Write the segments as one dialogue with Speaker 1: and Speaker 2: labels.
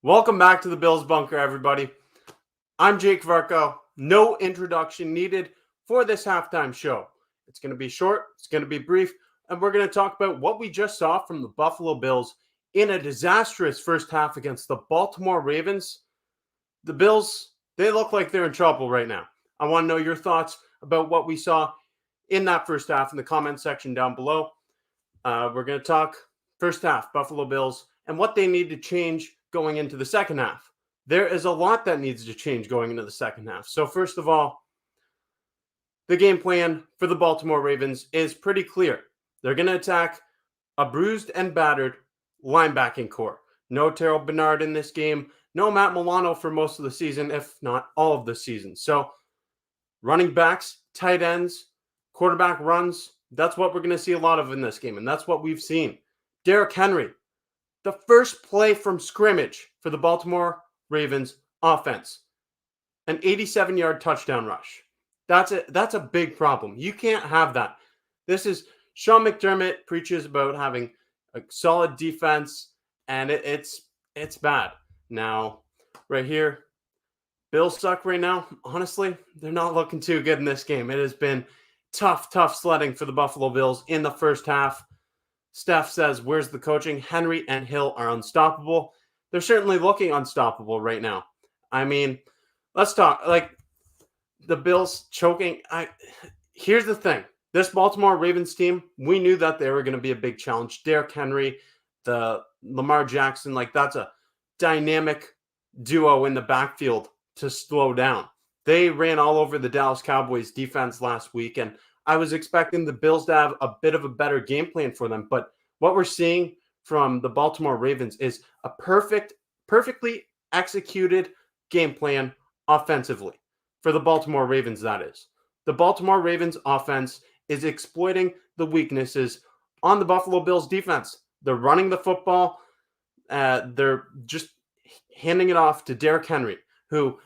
Speaker 1: Welcome back to the Bills Bunker, everybody. I'm Jake Varco. No introduction needed for this halftime show. It's going to be short, it's going to be brief, and we're going to talk about what we just saw from the Buffalo Bills in a disastrous first half against the Baltimore Ravens. The Bills, they look like they're in trouble right now. I want to know your thoughts about what we saw in that first half in the comment section down below. We're going to talk first half, Buffalo Bills, and what they need to change going into the second half. There is a lot that needs to change going into the second half. So first of all, the game plan for the Baltimore Ravens is pretty clear. They're going to attack a bruised and battered linebacking core. No Terrell Bernard in this game. No Matt Milano for most of the season, if not all of the season. So running backs, tight ends, quarterback runs, that's what we're going to see a lot of in this game, and that's what we've seen. Derrick Henry, the first play from scrimmage for the Baltimore Ravens offense, an 87-yard touchdown rush. That's a big problem. You can't have that. This is Sean McDermott preaches about having a solid defense, and it's bad. Now, right here, Bills suck right now. Honestly, they're not looking too good in this game. It has been tough sledding for the Buffalo Bills in the first half. Steph says, where's the coaching? Henry and Hill are unstoppable. They're certainly looking unstoppable right now. I mean, let's talk. Like, the Bills choking. Here's the thing. This Baltimore Ravens team, we knew that they were going to be a big challenge. Derrick Henry, the Lamar Jackson, like that's a dynamic duo in the backfield to slow down. They ran all over the Dallas Cowboys defense last week, and I was expecting the Bills to have a bit of a better game plan for them. But what we're seeing from the Baltimore Ravens is a perfectly executed game plan offensively for the Baltimore Ravens, that is. The Baltimore Ravens offense is exploiting the weaknesses on the Buffalo Bills defense. They're running the football. They're just handing it off to Derrick Henry, who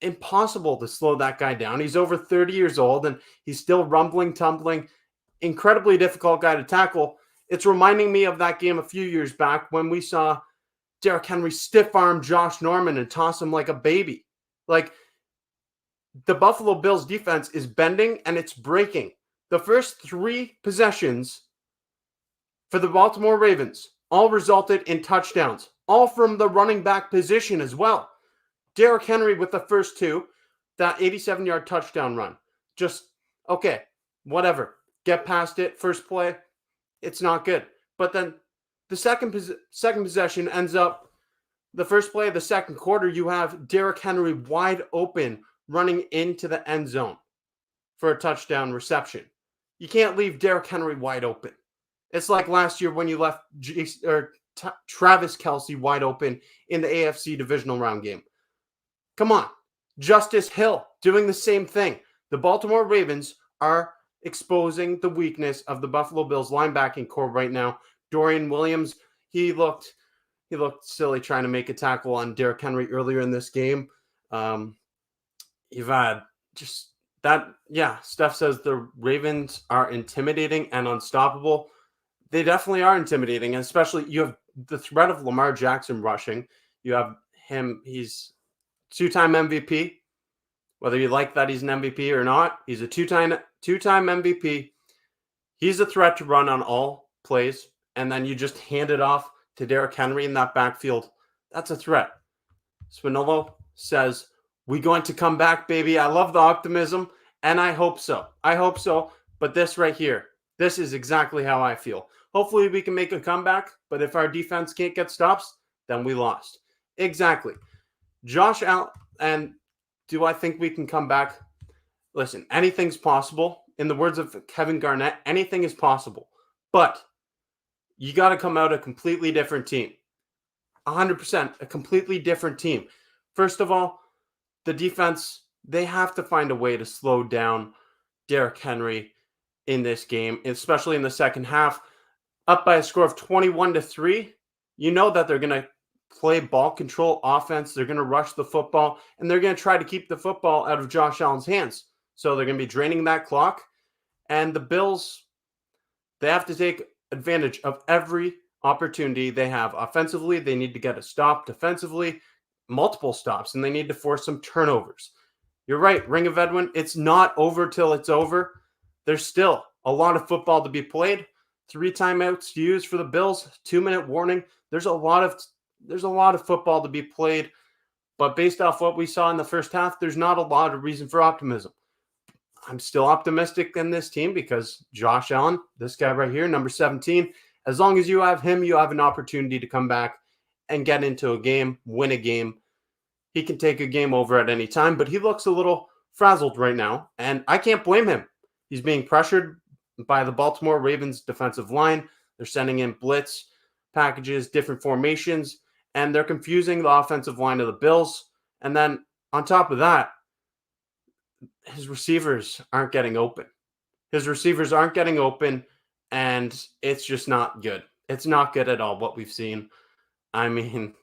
Speaker 1: impossible to slow that guy down. He's over 30 years old and he's still rumbling, tumbling. Incredibly difficult guy to tackle. It's reminding me of that game a few years back when we saw Derrick Henry stiff-arm Josh Norman and toss him like a baby. Like, the Buffalo Bills defense is bending and it's breaking. The first three possessions for the Baltimore Ravens all resulted in touchdowns, all from the running back position as well. Derrick Henry with the first two, that 87-yard touchdown run. Just, okay, whatever. Get past it. First play, it's not good. But then the second possession ends up, the first play of the second quarter, you have Derrick Henry wide open running into the end zone for a touchdown reception. You can't leave Derrick Henry wide open. It's like last year when you left Travis Kelce wide open in the AFC divisional round game. Come on. Justice Hill doing the same thing. The Baltimore Ravens are exposing the weakness of the Buffalo Bills linebacking core right now. Dorian Williams, he looked silly trying to make a tackle on Derrick Henry earlier in this game. You've had just that, yeah, Steph says the Ravens are intimidating and unstoppable. They definitely are intimidating, and especially you have the threat of Lamar Jackson rushing. You have him, he's two-time MVP. Whether you like that he's an MVP or not, he's a two-time MVP. He's a threat to run on all plays, and then you just hand it off to Derrick Henry in that backfield. That's a threat. Spinolo says, we going to come back, baby. I love the optimism, and I hope so. But this right here, this is exactly how I feel. Hopefully we can make a comeback, but if our defense can't get stops, then we lost. Exactly. Josh Allen, and do I think we can come back? Listen, anything's possible. In the words of Kevin Garnett, anything is possible. But you got to come out a completely different team. 100%, a completely different team. First of all, the defense, they have to find a way to slow down Derrick Henry in this game, especially in the second half. Up by a score of 21-3, you know that they're going to play ball control offense. They're going to rush the football, and they're going to try to keep the football out of Josh Allen's hands. So they're going to be draining that clock. And the Bills, they have to take advantage of every opportunity they have offensively. They need to get a stop defensively, multiple stops, and they need to force some turnovers. You're right, Ring of Edwin, it's not over till it's over. There's still a lot of football to be played. 3 timeouts used for the Bills, 2-minute warning. There's a lot of football to be played, but based off what we saw in the first half, there's not a lot of reason for optimism. I'm still optimistic in this team because Josh Allen, this guy right here, number 17, as long as you have him, you have an opportunity to come back and get into a game, win a game. He can take a game over at any time, but he looks a little frazzled right now, and I can't blame him. He's being pressured by the Baltimore Ravens defensive line. They're sending in blitz packages, different formations, and they're confusing the offensive line of the Bills. And then on top of that, his receivers aren't getting open. And it's just not good. It's not good at all what we've seen. I mean,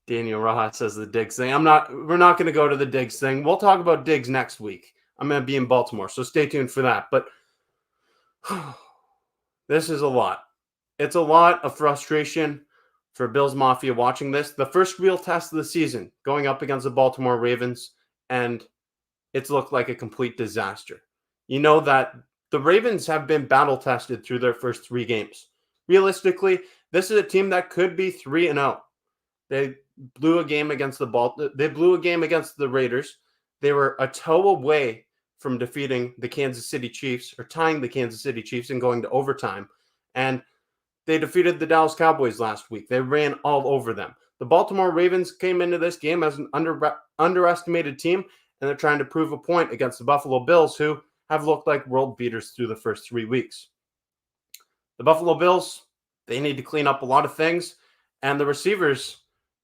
Speaker 1: Daniel Rojas says the Diggs thing. We're not going to go to the Diggs thing. We'll talk about Diggs next week. I'm going to be in Baltimore, so stay tuned for that. But this is a lot. It's a lot of frustration for Bills Mafia watching this. The first real test of the season, going up against the Baltimore Ravens, and it's looked like a complete disaster. You know that the Ravens have been battle tested through their first 3 games. Realistically, this is a team that could be 3-0. They blew a game against the Raiders. They were a toe away from defeating the Kansas City Chiefs or tying the Kansas City Chiefs and going to overtime. And they defeated the Dallas Cowboys last week. They ran all over them. The Baltimore Ravens came into this game as an underestimated team, and they're trying to prove a point against the Buffalo Bills, who have looked like world beaters through the first 3 weeks. The Buffalo Bills, they need to clean up a lot of things, and the receivers,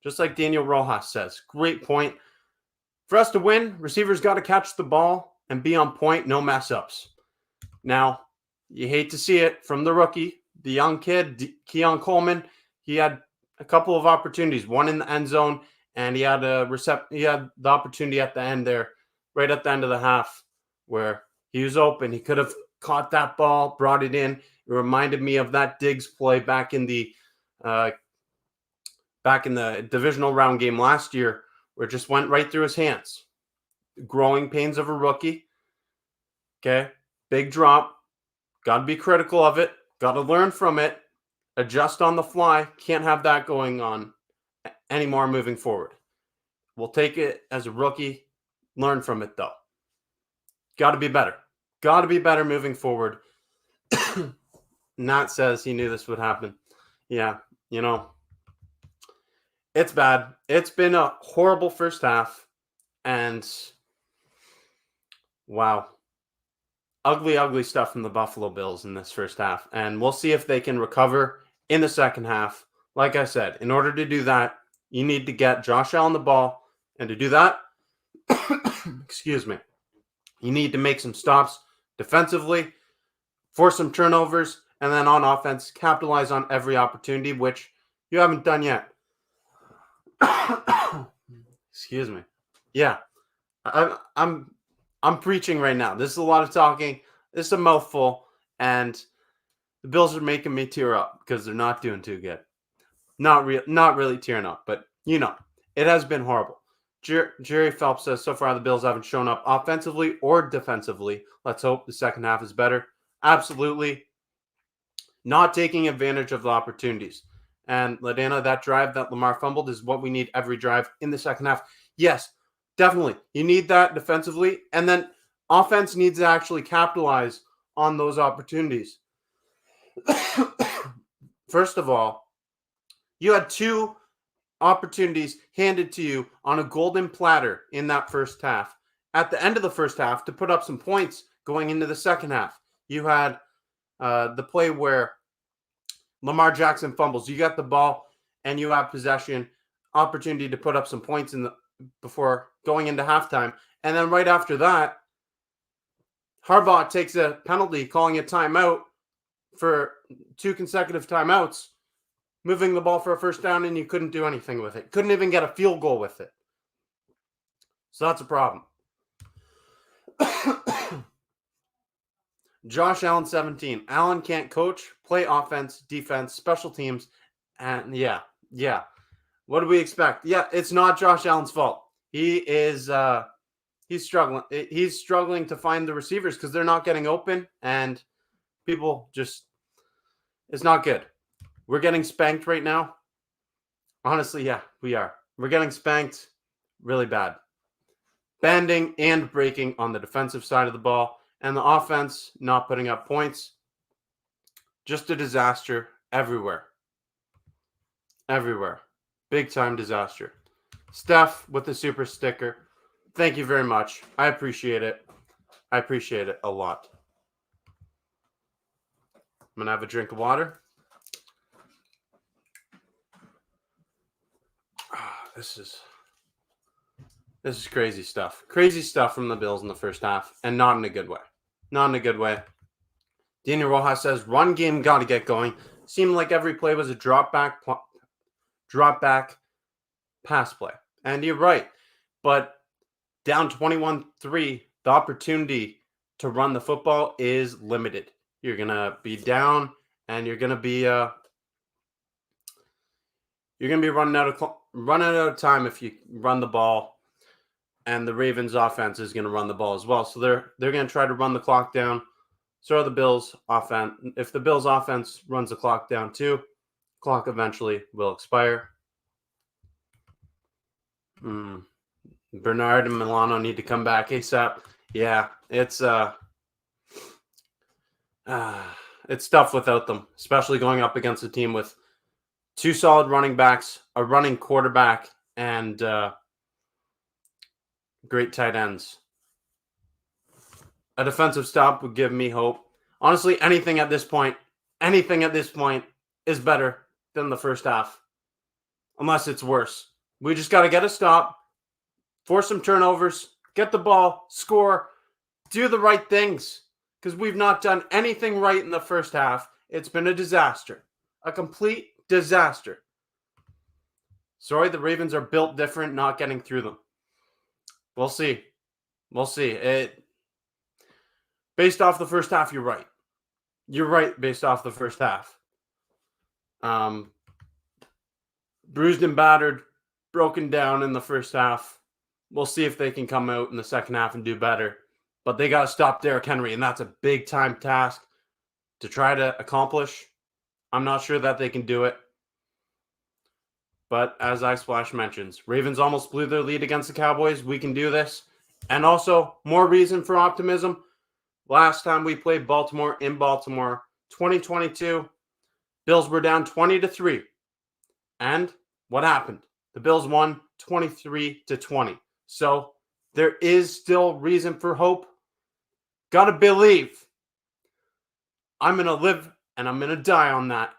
Speaker 1: just like Daniel Rojas says, great point. For us to win, receivers got to catch the ball and be on point, no mess-ups. Now, you hate to see it from the rookie, the young kid, Keon Coleman. He had a couple of opportunities, one in the end zone, and he had the opportunity at the end there, right at the end of the half, where he was open. He could have caught that ball, brought it in. It reminded me of that Diggs play back in the divisional round game last year, where it just went right through his hands. Growing pains of a rookie. Okay, big drop. Got to be critical of it. Got to learn from it. Adjust on the fly. Can't have that going on anymore moving forward. We'll take it as a rookie. Learn from it, though. Got to be better. Got to be better moving forward. Nat says he knew this would happen. Yeah, it's bad. It's been a horrible first half. And wow. Ugly, ugly stuff from the Buffalo Bills in this first half. And we'll see if they can recover in the second half. Like I said, in order to do that, you need to get Josh Allen the ball. And to do that, excuse me, you need to make some stops defensively, force some turnovers, and then on offense, capitalize on every opportunity, which you haven't done yet. Excuse me. Yeah, I'm preaching right now. This is a lot of talking. This is a mouthful, and the Bills are making me tear up because they're not doing too good. Not really tearing up, but it has been horrible. Jerry Phelps says so far the Bills haven't shown up offensively or defensively. Let's hope the second half is better. Absolutely. Not taking advantage of the opportunities. And Ladana, that drive that Lamar fumbled is what we need every drive in the second half. Yes, definitely. You need that defensively. And then offense needs to actually capitalize on those opportunities. First of all, you had 2 opportunities handed to you on a golden platter in that first half. At the end of the first half, to put up some points going into the second half, you had the play where Lamar Jackson fumbles. You got the ball and you have possession, opportunity to put up some points before going into halftime. And then right after that, Harbaugh takes a penalty, calling a timeout for 2 consecutive timeouts, moving the ball for a first down, and you couldn't do anything with it. Couldn't even get a field goal with it. So that's a problem. Josh Allen, 17. Allen can't coach, play offense, defense, special teams, And yeah. What do we expect? Yeah, it's not Josh Allen's fault. He's struggling. He's struggling to find the receivers because they're not getting open, and people just, it's not good. We're getting spanked right now. Honestly, yeah, we are. We're getting spanked really bad. Bending and breaking on the defensive side of the ball, and the offense not putting up points. Just a disaster everywhere. Everywhere. Big time disaster. Steph with the super sticker. Thank you very much. I appreciate it. I appreciate it a lot. I'm going to have a drink of water. This is crazy stuff. Crazy stuff from the Bills in the first half, and not in a good way. Not in a good way. Daniel Rojas says, run game got to get going. Seemed like every play was a drop back pass play. And you're right. But down 21-3, the opportunity to run the football is limited. You're going to be down, and you're going to be running out of time if you run the ball, and the Ravens offense is going to run the ball as well. So they're going to try to run the clock down. So are the Bills offense. If the Bills offense runs the clock down too, clock eventually will expire. Bernard and Milano need to come back ASAP. Yeah, it's tough without them, especially going up against a team with two solid running backs, a running quarterback, and great tight ends. A defensive stop would give me hope. Honestly, anything at this point is better than the first half, unless it's worse. We just got to get a stop, force some turnovers, get the ball, score, do the right things, because we've not done anything right in the first half. It's been a disaster, a complete disaster. Sorry, the Ravens are built different, not getting through them. We'll see. Based off the first half, you're right. You're right based off the first half. Bruised and battered, broken down in the first half. We'll see if they can come out in the second half and do better. But they got to stop Derrick Henry, and that's a big-time task to try to accomplish. I'm not sure that they can do it. But as iSplash mentions, Ravens almost blew their lead against the Cowboys. We can do this. And also, more reason for optimism. Last time we played Baltimore in Baltimore, 2022, Bills were down 20-3. And what happened? The Bills won 23-20. So there is still reason for hope. Gotta believe. I'm going to live and I'm going to die on that.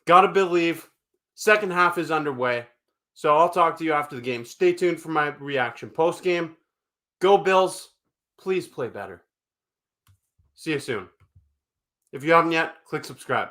Speaker 1: Gotta believe. Second half is underway. So I'll talk to you after the game. Stay tuned for my reaction post-game. Go Bills. Please play better. See you soon. If you haven't yet, click subscribe.